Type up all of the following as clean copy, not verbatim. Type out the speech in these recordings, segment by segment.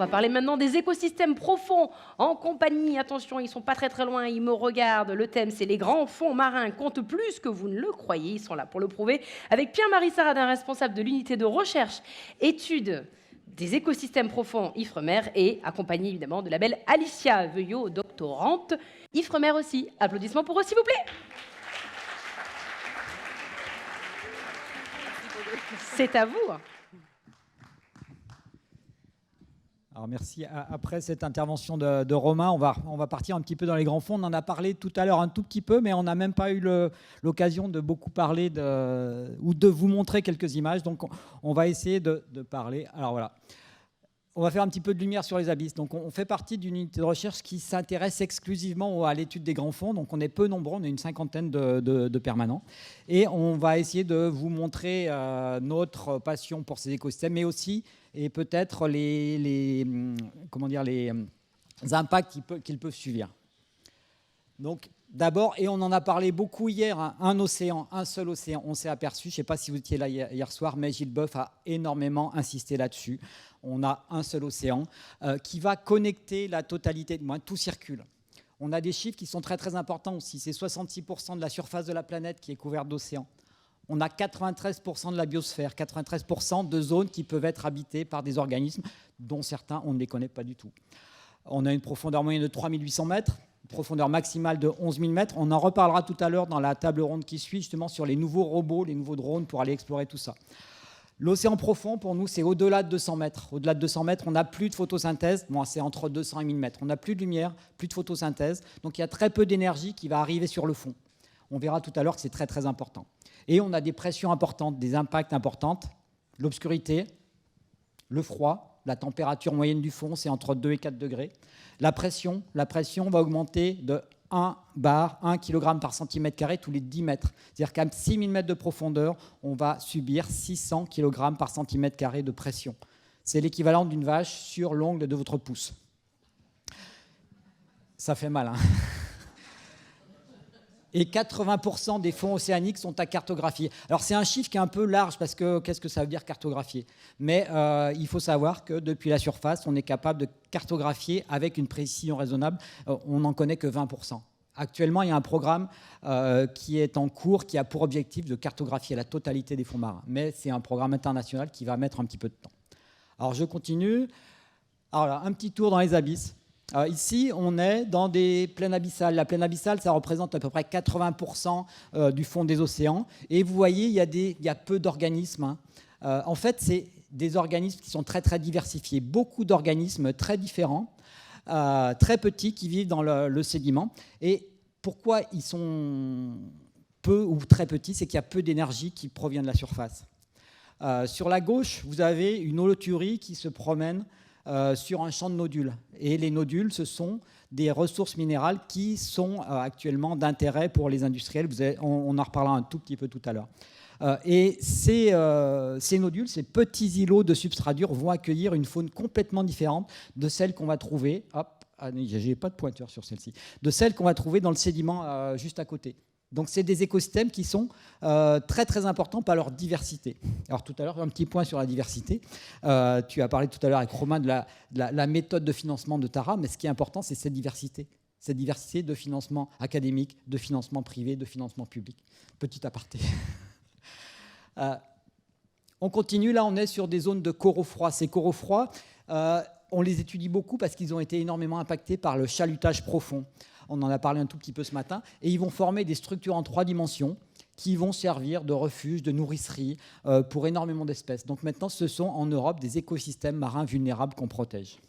va parler maintenant des écosystèmes profonds en compagnie. Attention, ils sont pas très loin, ils me regardent. Le thème, c'est les grands fonds marins comptent plus que vous ne le croyez. Ils sont là pour le prouver. Avec Pierre-Marie Saradin, responsable de l'unité de recherche, études des écosystèmes profonds Ifremer et accompagné évidemment de la belle Alicia Veuillot, doctorante. Ifremer aussi. Applaudissements pour eux, s'il vous plaît. C'est à vous. Alors merci. Après cette intervention de Romain, on va partir un petit peu dans les grands fonds. On en a parlé tout à l'heure un tout petit peu, mais on n'a même pas eu l'occasion de beaucoup parler ou de vous montrer quelques images. Donc on va essayer de parler. Alors voilà. On va faire un petit peu de lumière sur les abysses. Donc, on fait partie d'une unité de recherche qui s'intéresse exclusivement à l'étude des grands fonds. Donc, on est peu nombreux, on est une cinquantaine de permanents. Et on va essayer de vous montrer notre passion pour ces écosystèmes, mais aussi, et peut-être, les impacts qu'ils peuvent subir. Donc, d'abord, et on en a parlé beaucoup hier, hein, un océan, un seul océan, on s'est aperçu, je ne sais pas si vous étiez là hier soir, mais Gilles Boeuf a énormément insisté là-dessus. On a un seul océan qui va connecter la totalité, tout circule. On a des chiffres qui sont très importants aussi, c'est 66% de la surface de la planète qui est couverte d'océans. On a 93% de la biosphère, 93% de zones qui peuvent être habitées par des organismes dont certains, on ne les connaît pas du tout. On a une profondeur moyenne de 3800 mètres, profondeur maximale de 11 000 mètres. On en reparlera tout à l'heure dans la table ronde qui suit, justement sur les nouveaux robots, les nouveaux drones pour aller explorer tout ça. L'océan profond, pour nous, c'est au-delà de 200 mètres. Au-delà de 200 mètres, on n'a plus de photosynthèse. Bon, c'est entre 200 et 1000 mètres. On n'a plus de lumière, plus de photosynthèse. Donc, il y a très peu d'énergie qui va arriver sur le fond. On verra tout à l'heure que c'est très important. Et on a des pressions importantes, des impacts importants. L'obscurité, le froid, la température moyenne du fond, c'est entre 2 et 4 degrés. La pression va augmenter de 1 kg par centimètre carré tous les 10 mètres. C'est-à-dire qu'à 6000 mètres de profondeur, on va subir 600 kg par centimètre carré de pression. C'est l'équivalent d'une vache sur l'ongle de votre pouce. Ça fait mal, hein. Et 80% des fonds océaniques sont à cartographier. Alors c'est un chiffre qui est un peu large parce que qu'est-ce que ça veut dire cartographier ? Mais il faut savoir que depuis la surface, on est capable de cartographier avec une précision raisonnable. On n'en connaît que 20%. Actuellement, il y a un programme qui est en cours qui a pour objectif de cartographier la totalité des fonds marins. Mais c'est un programme international qui va mettre un petit peu de temps. Alors je continue. Alors là, un petit tour dans les abysses. Ici, on est dans des plaines abyssales. La plaine abyssale, ça représente à peu près 80% du fond des océans. Et vous voyez, il y a peu d'organismes. En fait, c'est des organismes qui sont très diversifiés. Beaucoup d'organismes très différents, très petits, qui vivent dans le sédiment. Et pourquoi ils sont peu ou très petits ? C'est qu'il y a peu d'énergie qui provient de la surface. Sur la gauche, vous avez une holoturie qui se promène sur un champ de nodules. Et les nodules, ce sont des ressources minérales qui sont actuellement d'intérêt pour les industriels. On en reparlera un tout petit peu tout à l'heure. Et ces nodules, ces petits îlots de substrat dur vont accueillir une faune complètement différente de celle qu'on va trouver, j'ai pas de pointeur sur celle-ci, de celle qu'on va trouver dans le sédiment juste à côté. Donc, c'est des écosystèmes qui sont très importants par leur diversité. Alors, tout à l'heure, un petit point sur la diversité. Tu as parlé tout à l'heure avec Romain de la méthode de financement de Tara, mais ce qui est important, c'est cette diversité de financement académique, de financement privé, de financement public. Petit aparté. On continue, là, on est sur des zones de coraux froids. Ces coraux froids, on les étudie beaucoup parce qu'ils ont été énormément impactés par le chalutage profond. On en a parlé un tout petit peu ce matin, et ils vont former des structures en 3 dimensions qui vont servir de refuge, de nourricerie pour énormément d'espèces. Donc maintenant, ce sont en Europe des écosystèmes marins vulnérables qu'on protège.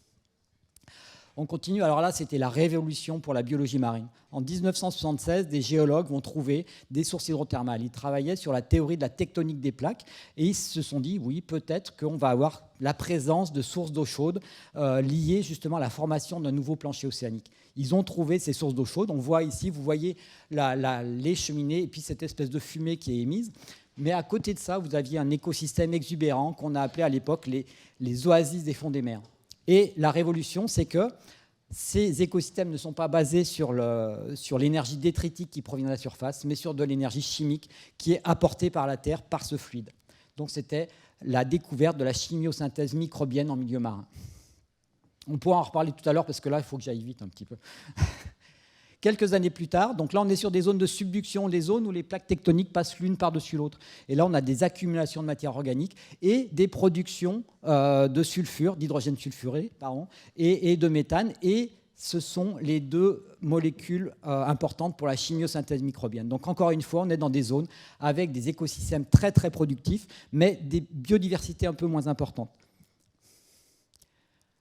On continue, alors là, c'était la révolution pour la biologie marine. En 1976, des géologues vont trouver des sources hydrothermales. Ils travaillaient sur la théorie de la tectonique des plaques et ils se sont dit, oui, peut-être qu'on va avoir la présence de sources d'eau chaude liées justement à la formation d'un nouveau plancher océanique. Ils ont trouvé ces sources d'eau chaude. On voit ici, vous voyez les cheminées et puis cette espèce de fumée qui est émise. Mais à côté de ça, vous aviez un écosystème exubérant qu'on a appelé à l'époque les oasis des fonds des mers. Et la révolution, c'est que ces écosystèmes ne sont pas basés sur l'énergie détritique qui provient de la surface, mais sur de l'énergie chimique qui est apportée par la Terre, par ce fluide. Donc c'était la découverte de la chimiosynthèse microbienne en milieu marin. On pourra en reparler tout à l'heure parce que là, il faut que j'aille vite un petit peu. Quelques années plus tard, donc là on est sur des zones de subduction, des zones où les plaques tectoniques passent l'une par-dessus l'autre. Et là on a des accumulations de matière organique et des productions de sulfure, d'hydrogène sulfuré, et de méthane. Et ce sont les deux molécules importantes pour la chimiosynthèse microbienne. Donc encore une fois, on est dans des zones avec des écosystèmes très très productifs, mais des biodiversités un peu moins importantes.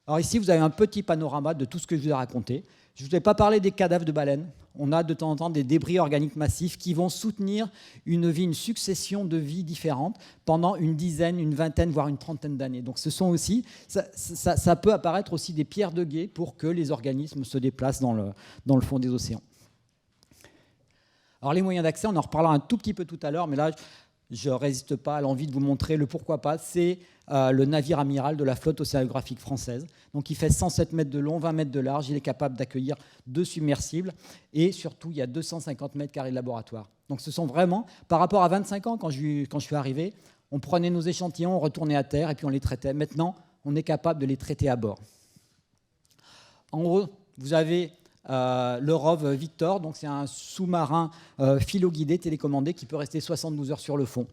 Alors ici, vous avez un petit panorama de tout ce que je vous ai raconté. Je ne vous ai pas parlé des cadavres de baleines. On a de temps en temps des débris organiques massifs qui vont soutenir une succession de vies différentes pendant une dizaine, une vingtaine, voire une trentaine d'années. Donc ce sont aussi, ça peut apparaître aussi des pierres de guet pour que les organismes se déplacent dans le fond des océans. Alors les moyens d'accès, on en reparlera un tout petit peu tout à l'heure, mais là, je ne résiste pas à l'envie de vous montrer le pourquoi pas. C'est le navire amiral de la flotte océanographique française. Donc il fait 107 mètres de long, 20 mètres de large. Il est capable d'accueillir 2 submersibles. Et surtout, il y a 250 mètres carrés de laboratoire. Donc ce sont vraiment, par rapport à 25 ans, quand je suis arrivé, on prenait nos échantillons, on retournait à terre et puis on les traitait. Maintenant, on est capable de les traiter à bord. En gros, vous avez le ROV Victor, donc c'est un sous-marin philo-guidé, télécommandé, qui peut rester 72 heures sur le fond.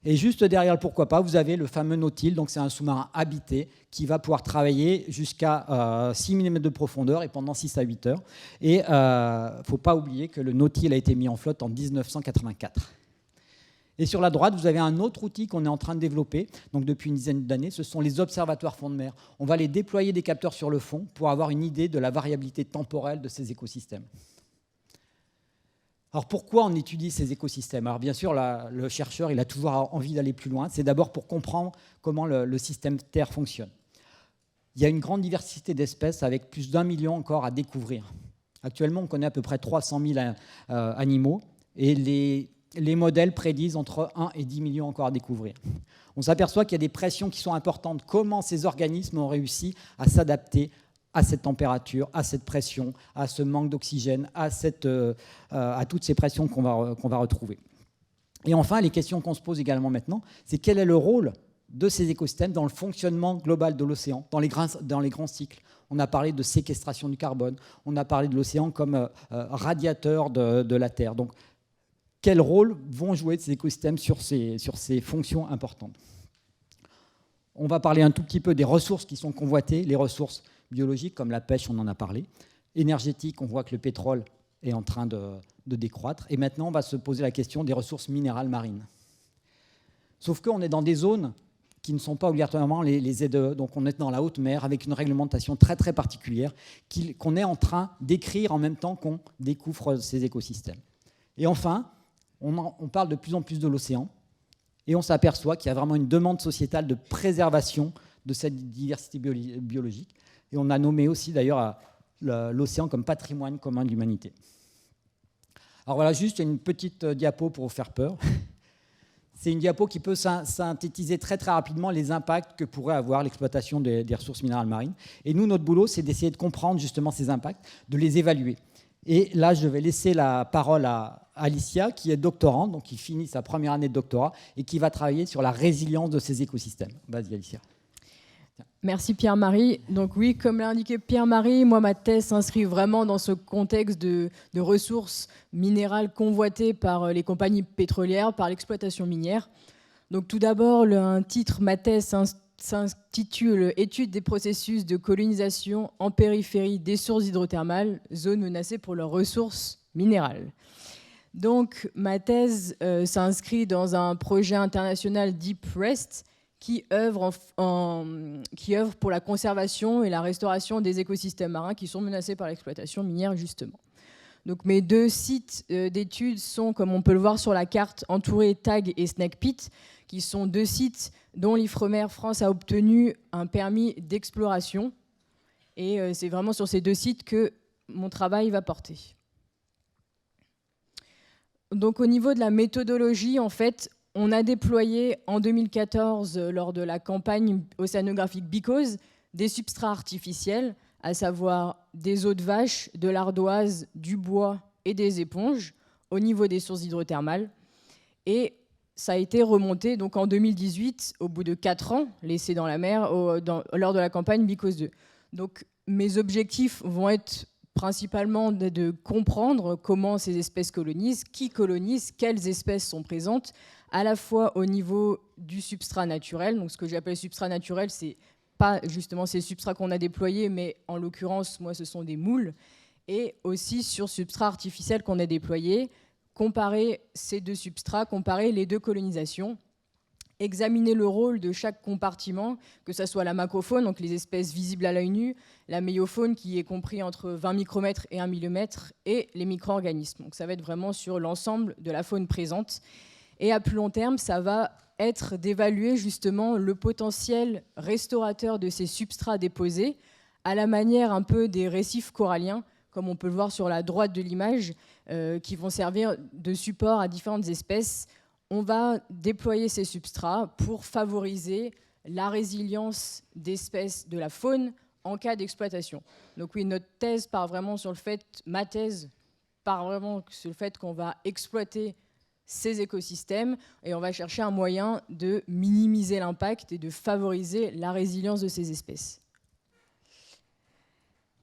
Et juste derrière le pourquoi pas, vous avez le fameux Nautile, donc c'est un sous-marin habité qui va pouvoir travailler jusqu'à 6 mm de profondeur et pendant 6 à 8 heures. Et il ne faut pas oublier que le Nautile a été mis en flotte en 1984. Et sur la droite, vous avez un autre outil qu'on est en train de développer, donc depuis une dizaine d'années, ce sont les observatoires fond de mer. On va les déployer des capteurs sur le fond pour avoir une idée de la variabilité temporelle de ces écosystèmes. Alors pourquoi on étudie ces écosystèmes? Alors bien sûr, le chercheur il a toujours envie d'aller plus loin. C'est d'abord pour comprendre comment le système Terre fonctionne. Il y a une grande diversité d'espèces avec plus d'1 million encore à découvrir. Actuellement, on connaît à peu près 300 000 animaux et les modèles prédisent entre 1 et 10 millions encore à découvrir. On s'aperçoit qu'il y a des pressions qui sont importantes. Comment ces organismes ont réussi à s'adapter à cette température, à cette pression, à ce manque d'oxygène, à toutes ces pressions qu'on va retrouver. Et enfin, les questions qu'on se pose également maintenant, c'est quel est le rôle de ces écosystèmes dans le fonctionnement global de l'océan, dans les grands cycles. On a parlé de séquestration du carbone, on a parlé de l'océan comme radiateur de la Terre. Donc, quel rôle vont jouer ces écosystèmes sur ces fonctions importantes? On va parler un tout petit peu des ressources qui sont convoitées, les ressources biologiques comme la pêche, on en a parlé. Énergétique, on voit que le pétrole est en train de décroître. Et maintenant, on va se poser la question des ressources minérales marines. Sauf qu'on est dans des zones qui ne sont pas obligatoirement les ZEE. Donc on est dans la haute mer avec une réglementation très très particulière qu'on est en train d'écrire en même temps qu'on découvre ces écosystèmes. Et enfin, on parle de plus en plus de l'océan et on s'aperçoit qu'il y a vraiment une demande sociétale de préservation de cette diversité biologique. Et on a nommé aussi d'ailleurs l'océan comme patrimoine commun de l'humanité. Alors voilà, juste une petite diapo pour vous faire peur. C'est une diapo qui peut synthétiser très très rapidement les impacts que pourrait avoir l'exploitation des ressources minérales marines. Et nous, notre boulot, c'est d'essayer de comprendre justement ces impacts, de les évaluer. Et là, je vais laisser la parole à Alicia, qui est doctorante, donc qui finit sa première année de doctorat et qui va travailler sur la résilience de ces écosystèmes. Vas-y, Alicia. Merci Pierre-Marie. Donc oui, comme l'a indiqué Pierre-Marie, moi ma thèse s'inscrit vraiment dans ce contexte de ressources minérales convoitées par les compagnies pétrolières, par l'exploitation minière. Donc tout d'abord, un titre, ma thèse s'intitule « Étude des processus de colonisation en périphérie des sources hydrothermales, zones menacées pour leurs ressources minérales ». Donc ma thèse s'inscrit dans un projet international Deep Rest qui œuvre pour la conservation et la restauration des écosystèmes marins qui sont menacés par l'exploitation minière, justement. Donc, mes 2 sites d'études sont, comme on peut le voir sur la carte, entourés TAG et Snake Pit, qui sont 2 sites dont l'Ifremer France a obtenu un permis d'exploration. Et c'est vraiment sur ces 2 sites que mon travail va porter. Donc, au niveau de la méthodologie, en fait, on a déployé en 2014, lors de la campagne océanographique BICOS, des substrats artificiels, à savoir des os de vache, de l'ardoise, du bois et des éponges, au niveau des sources hydrothermales. Et ça a été remonté donc en 2018, au bout de 4 ans laissés dans la mer lors de la campagne Bicos 2. Donc mes objectifs vont être principalement de comprendre comment ces espèces colonisent, qui colonise, quelles espèces sont présentes, à la fois au niveau du substrat naturel. Donc ce que j'appelle substrat naturel, c'est pas justement ces substrats qu'on a déployés, mais en l'occurrence, moi, ce sont des moules, et aussi sur substrat artificiel qu'on a déployé, comparer ces deux substrats, comparer les deux colonisations, examiner le rôle de chaque compartiment, que ce soit la macrofaune, donc les espèces visibles à l'œil nu, la méiofaune qui est compris entre 20 micromètres et 1 millimètre, et les micro-organismes. Donc ça va être vraiment sur l'ensemble de la faune présente. Et à plus long terme, ça va être d'évaluer justement le potentiel restaurateur de ces substrats déposés, à la manière un peu des récifs coralliens, comme on peut le voir sur la droite de l'image, qui vont servir de support à différentes espèces. On va déployer ces substrats pour favoriser la résilience d'espèces de la faune en cas d'exploitation. Donc oui, notre thèse part vraiment sur le fait, ma thèse part vraiment sur le fait qu'on va exploiter ces écosystèmes et on va chercher un moyen de minimiser l'impact et de favoriser la résilience de ces espèces.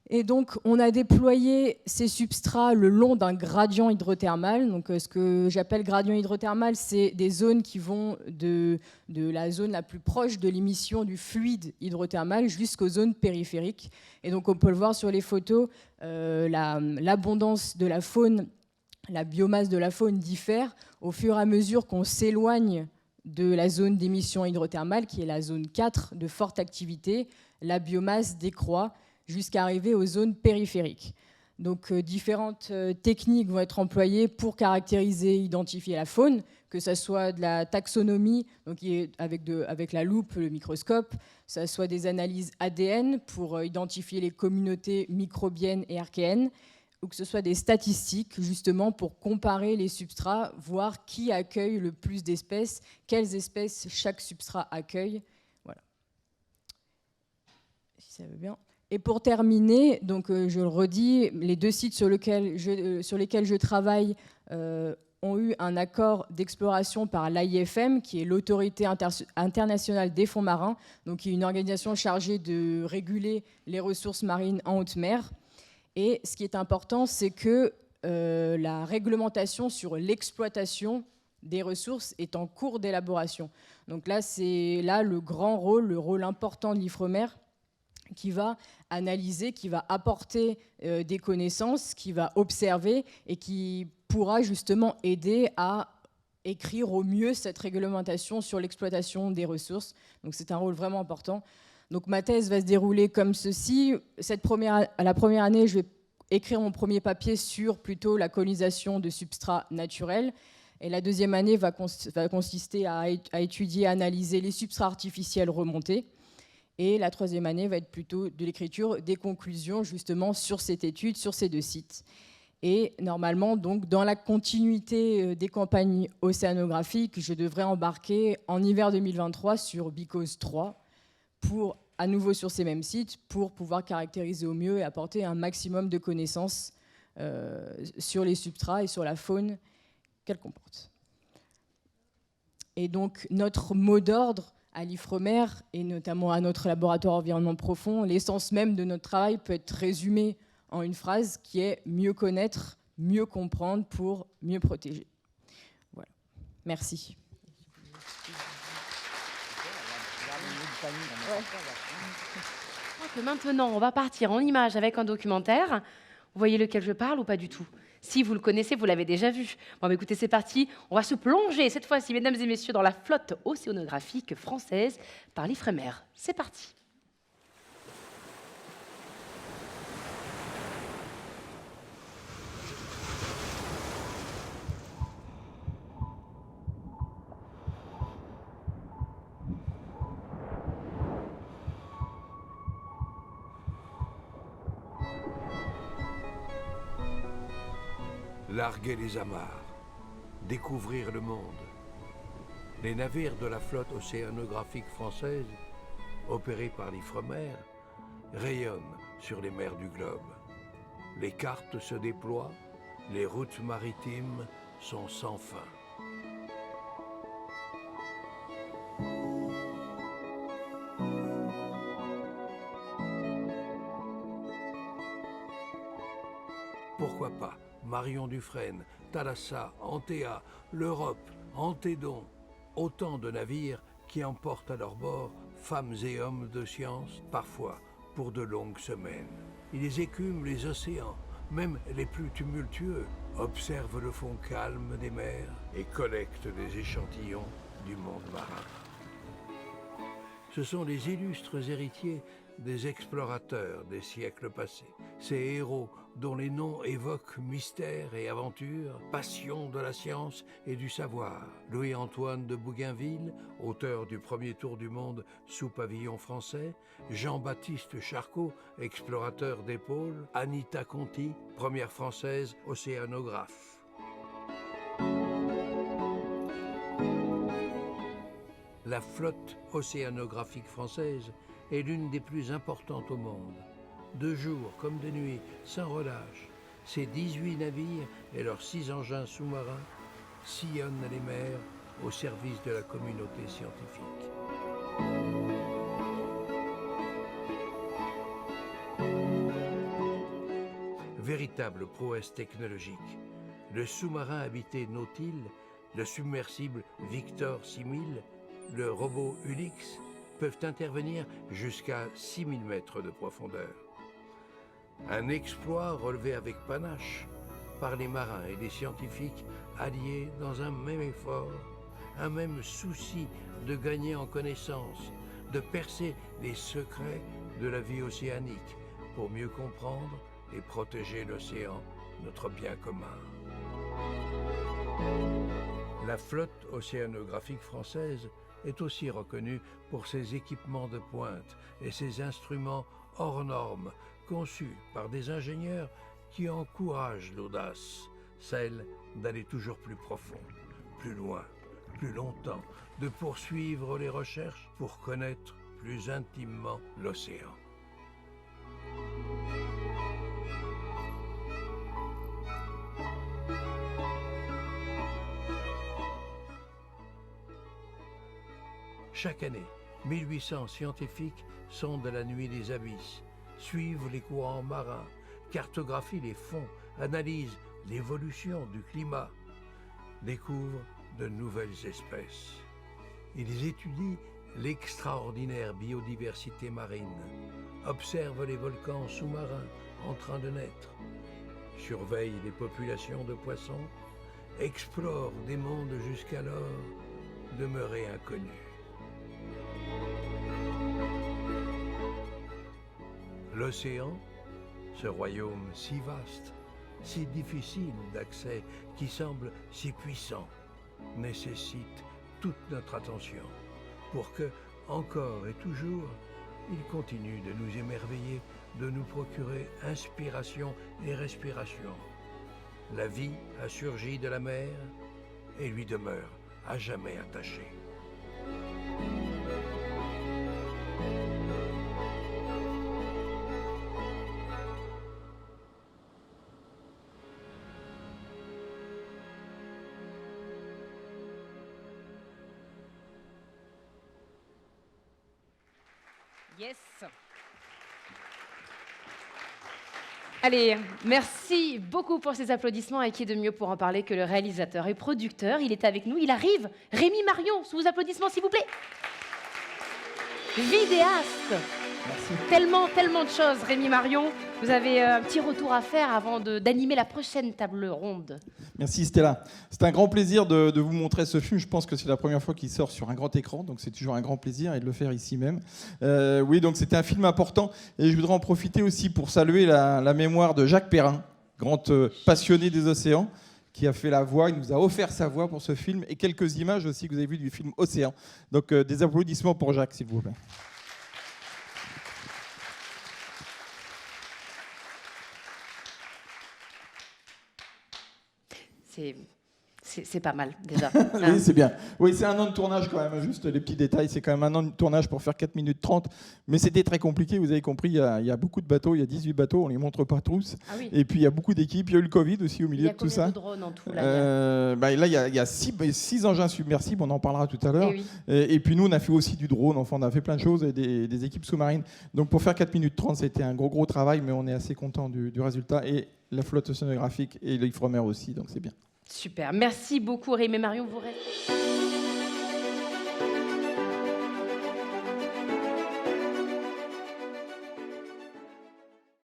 Et donc, on a déployé ces substrats le long d'un gradient hydrothermal. Donc, ce que j'appelle gradient hydrothermal, c'est des zones qui vont de la zone la plus proche de l'émission du fluide hydrothermal jusqu'aux zones périphériques. Et donc, on peut le voir sur les photos, l'abondance de la faune, la biomasse de la faune diffère au fur et à mesure qu'on s'éloigne de la zone d'émission hydrothermale, qui est la zone 4 de forte activité. La biomasse décroît jusqu'à arriver aux zones périphériques. Donc différentes techniques vont être employées pour caractériser, identifier la faune, que ce soit de la taxonomie, donc avec la loupe, le microscope, que ce soit des analyses ADN pour identifier les communautés microbiennes et archéennes, ou que ce soit des statistiques justement pour comparer les substrats, voir qui accueille le plus d'espèces, quelles espèces chaque substrat accueille. Voilà. Si ça veut bien. Et pour terminer, donc, je le redis, les 2 sites sur lesquels je travaille ont eu un accord d'exploration par l'AIFM, qui est l'autorité internationale des fonds marins, donc qui est une organisation chargée de réguler les ressources marines en haute mer. Et ce qui est important, c'est que la réglementation sur l'exploitation des ressources est en cours d'élaboration. Donc là, c'est le grand rôle, le rôle important de l'IFREMER, qui va analyser, qui va apporter des connaissances, qui va observer et qui pourra justement aider à écrire au mieux cette réglementation sur l'exploitation des ressources. Donc c'est un rôle vraiment important. Donc ma thèse va se dérouler comme ceci. À la première année, je vais écrire mon premier papier sur plutôt la colonisation de substrats naturels. Et la deuxième année va consister à étudier, à analyser les substrats artificiels remontés. Et la troisième année va être plutôt de l'écriture des conclusions justement sur cette étude, sur ces 2 sites. Et normalement, donc, dans la continuité des campagnes océanographiques, je devrais embarquer en hiver 2023 sur Bicos 3, à nouveau sur ces mêmes sites, pour pouvoir caractériser au mieux et apporter un maximum de connaissances sur les substrats et sur la faune qu'elles comportent. Et donc, notre mot d'ordre à l'IFREMER et notamment à notre laboratoire environnement profond, l'essence même de notre travail peut être résumée en une phrase qui est « mieux connaître, mieux comprendre pour mieux protéger ». Voilà. Merci. Donc maintenant, on va partir en image avec un documentaire. Vous voyez lequel je parle ou pas du tout? Si vous le connaissez, vous l'avez déjà vu. Bon, bah écoutez, c'est parti. On va se plonger cette fois-ci, mesdames et messieurs, dans la flotte océanographique française par l'IFREMER. C'est parti. Larguer les amarres, découvrir le monde. Les navires de la flotte océanographique française, opérés par l'IFREMER, rayonnent sur les mers du globe. Les cartes se déploient, les routes maritimes sont sans fin. Marion Dufresne, Thalassa, Antea, l'Europe, Antédon, autant de navires qui emportent à leur bord femmes et hommes de science, parfois pour de longues semaines. Ils écument les océans, même les plus tumultueux, observent le fond calme des mers et collectent des échantillons du monde marin. Ce sont les illustres héritiers des explorateurs des siècles passés, ces héros dont les noms évoquent mystère et aventure, passion de la science et du savoir. Louis-Antoine de Bougainville, auteur du premier tour du monde sous pavillon français, Jean-Baptiste Charcot, explorateur des pôles, Anita Conti, première française océanographe. La flotte océanographique française est l'une des plus importantes au monde. De jour comme de nuit, sans relâche, ses 18 navires et leurs 6 engins sous-marins sillonnent les mers au service de la communauté scientifique. Véritable prouesse technologique, le sous-marin habité Nautil, le submersible Victor 6000, le robot Ulix peuvent intervenir jusqu'à 6000 mètres de profondeur. Un exploit relevé avec panache par les marins et les scientifiques alliés dans un même effort, un même souci de gagner en connaissance, de percer les secrets de la vie océanique pour mieux comprendre et protéger l'océan, notre bien commun. La flotte océanographique française est aussi reconnue pour ses équipements de pointe et ses instruments hors normes, conçus par des ingénieurs qui encouragent l'audace, celle d'aller toujours plus profond, plus loin, plus longtemps, de poursuivre les recherches pour connaître plus intimement l'océan. Chaque année, 1800 scientifiques sondent la nuit des abysses, suivent les courants marins, cartographient les fonds, analysent l'évolution du climat, découvrent de nouvelles espèces. Ils étudient l'extraordinaire biodiversité marine, observent les volcans sous-marins en train de naître, surveillent les populations de poissons, explorent des mondes jusqu'alors demeurés inconnus. L'océan, ce royaume si vaste, si difficile d'accès, qui semble si puissant, nécessite toute notre attention pour que, encore et toujours, il continue de nous émerveiller, de nous procurer inspiration et respiration. La vie a surgi de la mer et lui demeure à jamais attachée. Yes. Allez, merci beaucoup pour ces applaudissements et qui est de mieux pour en parler que le réalisateur et producteur. Il est avec nous, il arrive. Rémi Marion, sous vos applaudissements s'il vous plaît. Vidéaste. Merci. Tellement de choses, Rémi Marion. Vous avez un petit retour à faire avant d'animer la prochaine table ronde. Merci Stella. C'est un grand plaisir de vous montrer ce film. Je pense que c'est la première fois qu'il sort sur un grand écran, donc c'est toujours un grand plaisir et de le faire ici même. Oui, donc c'était un film important et je voudrais en profiter aussi pour saluer la mémoire de Jacques Perrin, grand passionné des océans, qui a fait la voix, il nous a offert sa voix pour ce film et quelques images aussi que vous avez vues du film Océan. Donc des applaudissements pour Jacques, s'il vous plaît. c'est pas mal déjà. Oui, c'est bien. Oui, c'est un an de tournage quand même, juste les petits détails. C'est quand même un an de tournage pour faire 4 minutes 30. Mais c'était très compliqué, vous avez compris. Il y a beaucoup de bateaux, il y a 18 bateaux, on ne les montre pas tous. Ah oui. Et puis il y a beaucoup d'équipes. Il y a eu le Covid aussi au milieu de tout ça. Il y a combien de drones en tout là? Là, il y a 6 engins submersibles, on en parlera tout à l'heure. Eh oui. Et puis nous, on a fait aussi du drone, enfin, on a fait plein de choses, et des équipes sous-marines. Donc pour faire 4 minutes 30, c'était un gros travail, mais on est assez content du résultat. Et la flotte océanographique et l'Ifremer aussi, donc c'est bien. Super. Merci beaucoup, Rémi et Marion. Vous restez.